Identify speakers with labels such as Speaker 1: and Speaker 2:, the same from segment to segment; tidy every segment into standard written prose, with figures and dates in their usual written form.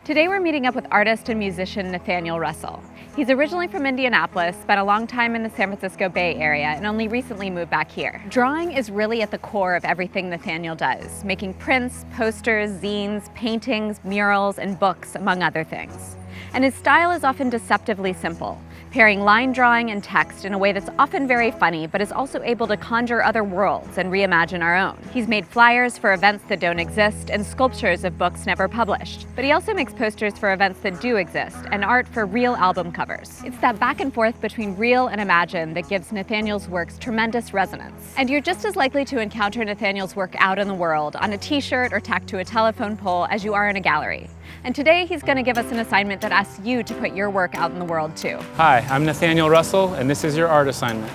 Speaker 1: Today we're meeting up with artist and musician Nathaniel Russell. He's originally from Indianapolis, spent a long time in the San Francisco Bay Area, and only recently moved back here. Drawing is really at the core of everything Nathaniel does, making prints, posters, zines, paintings, murals, and books, among other things. And his style is often deceptively simple, pairing line drawing and text in a way that's often very funny, but is also able to conjure other worlds and reimagine our own. He's made flyers for events that don't exist and sculptures of books never published. But he also makes posters for events that do exist and art for real album covers. It's that back and forth between real and imagined that gives Nathaniel's works tremendous resonance. And you're just as likely to encounter Nathaniel's work out in the world, on a t-shirt or tacked to a telephone pole, as you are in a gallery. And today he's going to give us an assignment that asks you to put your work out in the world too.
Speaker 2: Hi, I'm Nathaniel Russell, and this is your art assignment.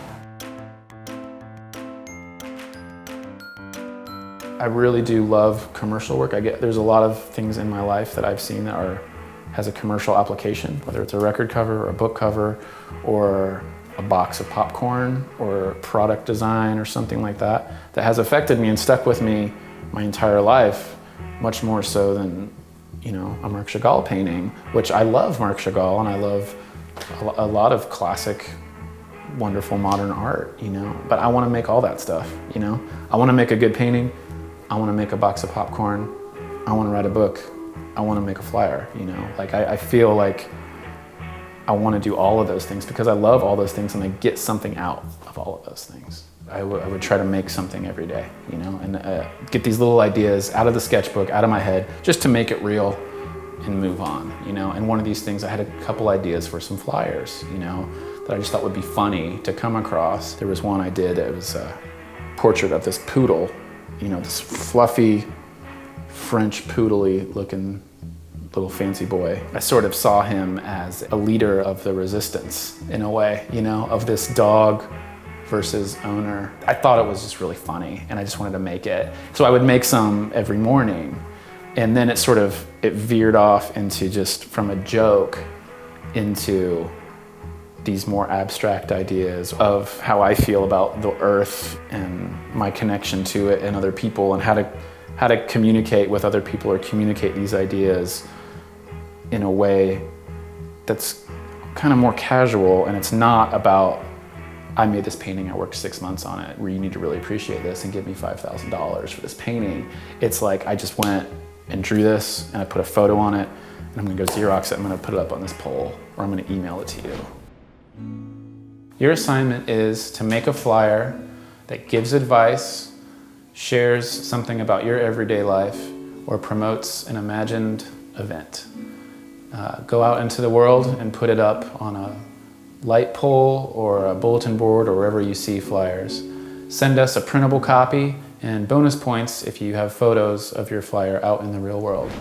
Speaker 2: I really do love commercial work. There's a lot of things in my life that I've seen that has a commercial application, whether it's a record cover or a book cover or a box of popcorn or product design or something like that, that has affected me and stuck with me my entire life, much more so than a Marc Chagall painting, which I love Marc Chagall and I love a lot of classic, wonderful modern art, but I want to make all that stuff, I want to make a good painting, I want to make a box of popcorn, I want to write a book, I want to make a flyer, I feel like I want to do all of those things because I love all those things and I get something out of all of those things. I would try to make something every day, and get these little ideas out of the sketchbook, out of my head, just to make it real and move on, And one of these things, I had a couple ideas for some flyers, that I just thought would be funny to come across. There was one I did, it was a portrait of this poodle, this fluffy, French poodle-y looking little fancy boy. I sort of saw him as a leader of the resistance in a way, of this dog versus owner. I thought it was just really funny and I just wanted to make it. So I would make some every morning and then it veered off into just from a joke into these more abstract ideas of how I feel about the earth and my connection to it and other people and how to communicate with other people or communicate these ideas in a way that's kind of more casual, and it's not about I made this painting, I worked 6 months on it, where you need to really appreciate this and give me $5,000 for this painting. It's like I just went and drew this and I put a photo on it and I'm gonna go Xerox it, I'm gonna put it up on this pole or I'm gonna email it to you. Your assignment is to make a flyer that gives advice, shares something about your everyday life, or promotes an imagined event. Go out into the world and put it up on a light pole or a bulletin board or wherever you see flyers. Send us a printable copy and bonus points if you have photos of your flyer out in the real world.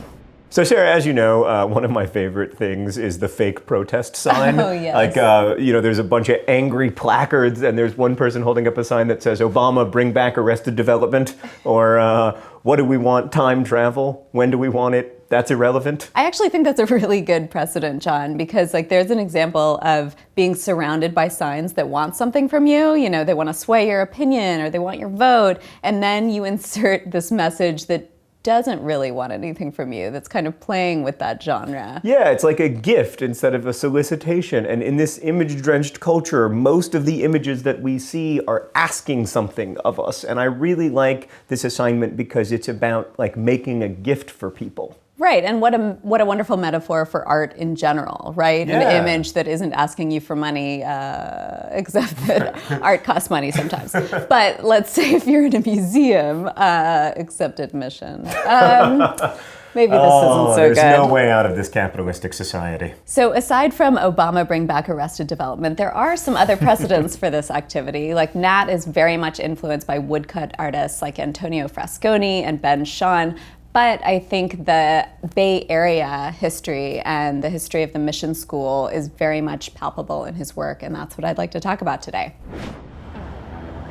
Speaker 3: So Sarah, as you know, one of my favorite things is the fake protest sign.
Speaker 4: Oh, yes.
Speaker 3: Like, there's a bunch of angry placards and there's one person holding up a sign that says, "Obama, bring back Arrested Development," or "What do we want? Time travel. When do we want it? That's irrelevant."
Speaker 4: I actually think that's a really good precedent, John, because there's an example of being surrounded by signs that want something from you. They want to sway your opinion or they want your vote, and then you insert this message that doesn't really want anything from you, that's kind of playing with that genre.
Speaker 3: Yeah, it's like a gift instead of a solicitation. And in this image-drenched culture, most of the images that we see are asking something of us. And I really like this assignment because it's about making a gift for people.
Speaker 4: Right, and what a wonderful metaphor for art in general, right?
Speaker 3: Yeah.
Speaker 4: An image that isn't asking you for money, except that art costs money sometimes. But let's say if you're in a museum, accept admission. Maybe this isn't so
Speaker 3: there's
Speaker 4: good.
Speaker 3: no way out of this capitalistic society.
Speaker 4: So aside from Obama bring back Arrested Development, there are some other precedents for this activity. Nat is very much influenced by woodcut artists like Antonio Frasconi and Ben Shahn. But I think the Bay Area history and the history of the mission school is very much palpable in his work, and that's what I'd like to talk about today.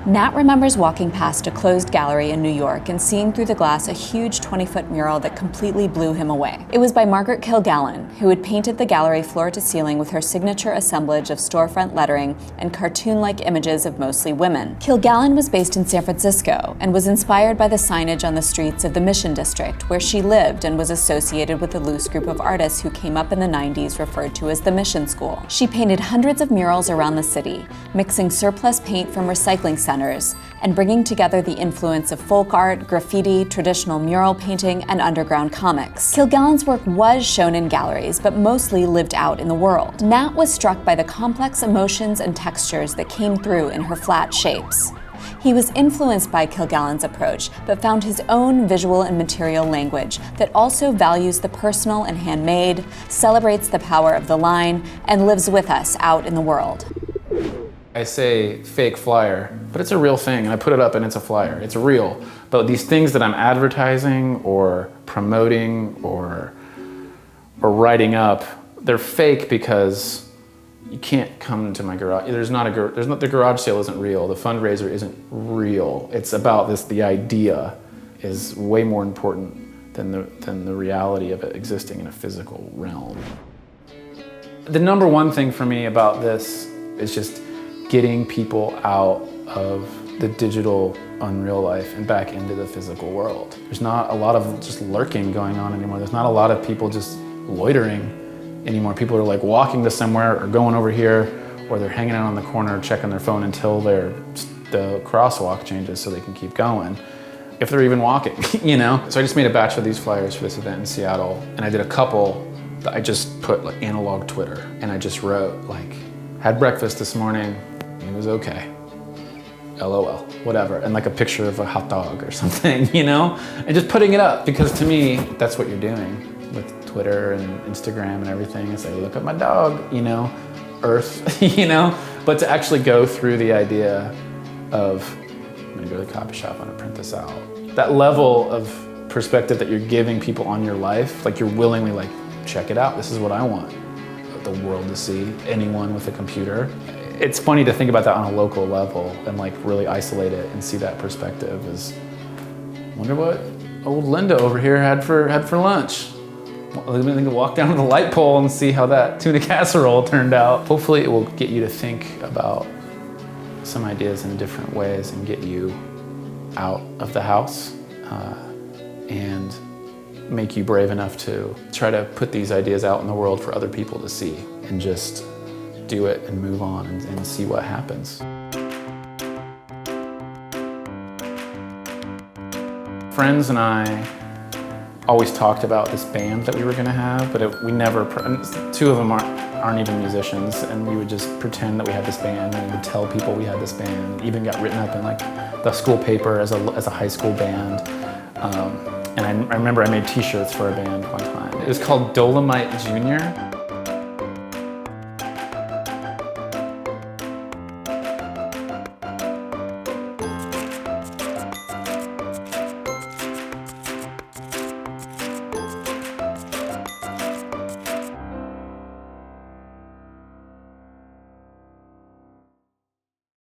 Speaker 4: Nat remembers walking past a closed gallery in New York and seeing through the glass a huge 20-foot mural that completely blew him away. It was by Margaret Kilgallen, who had painted the gallery floor to ceiling with her signature assemblage of storefront lettering and cartoon-like images of mostly women. Kilgallen was based in San Francisco and was inspired by the signage on the streets of the Mission District, where she lived and was associated with a loose group of artists who came up in the 90s referred to as the Mission School. She painted hundreds of murals around the city, mixing surplus paint from recycling centers and bringing together the influence of folk art, graffiti, traditional mural painting, and underground comics. Kilgallen's work was shown in galleries, but mostly lived out in the world. Nat was struck by the complex emotions and textures that came through in her flat shapes. He was influenced by Kilgallen's approach, but found his own visual and material language that also values the personal and handmade, celebrates the power of the line, and lives with us out in the world.
Speaker 2: I say fake flyer, but it's a real thing, and I put it up and it's a flyer. It's real. But these things that I'm advertising or promoting or writing up, they're fake because you can't come to my garage. The garage sale isn't real. The fundraiser isn't real. It's about this. The idea is way more important than the reality of it existing in a physical realm. The number one thing for me about this is just getting people out of the digital unreal life and back into the physical world. There's not a lot of just lurking going on anymore. There's not a lot of people just loitering anymore. People are like walking to somewhere or going over here, or they're hanging out on the corner checking their phone until the crosswalk changes so they can keep going, if they're even walking, you know? So I just made a batch of these flyers for this event in Seattle, and I did a couple that I just put like analog Twitter, and I just wrote like, had breakfast this morning, it was okay. LOL, whatever. And like a picture of a hot dog or something, you know? And just putting it up, because to me, that's what you're doing with Twitter and Instagram and everything. It's like, look at my dog, you know? Earth, you know? But to actually go through the idea of, I'm gonna go to the copy shop, I'm gonna print this out. That level of perspective that you're giving people on your life, like you're willingly like, check it out, this is what I want the world to see, anyone with a computer. It's funny to think about that on a local level and like really isolate it and see that perspective. Is wonder what old Linda over here had for lunch. Let me walk down to the light pole and see how that tuna casserole turned out. Hopefully it will get you to think about some ideas in different ways and get you out of the house and make you brave enough to try to put these ideas out in the world for other people to see, and just do it and move on and see what happens. Friends and I always talked about this band that we were gonna have, but we never, two of them aren't even musicians, and we would just pretend that we had this band, and we would tell people we had this band. It even got written up in like the school paper as a high school band. And I remember I made t-shirts for a band one time. It was called Dolomite Junior.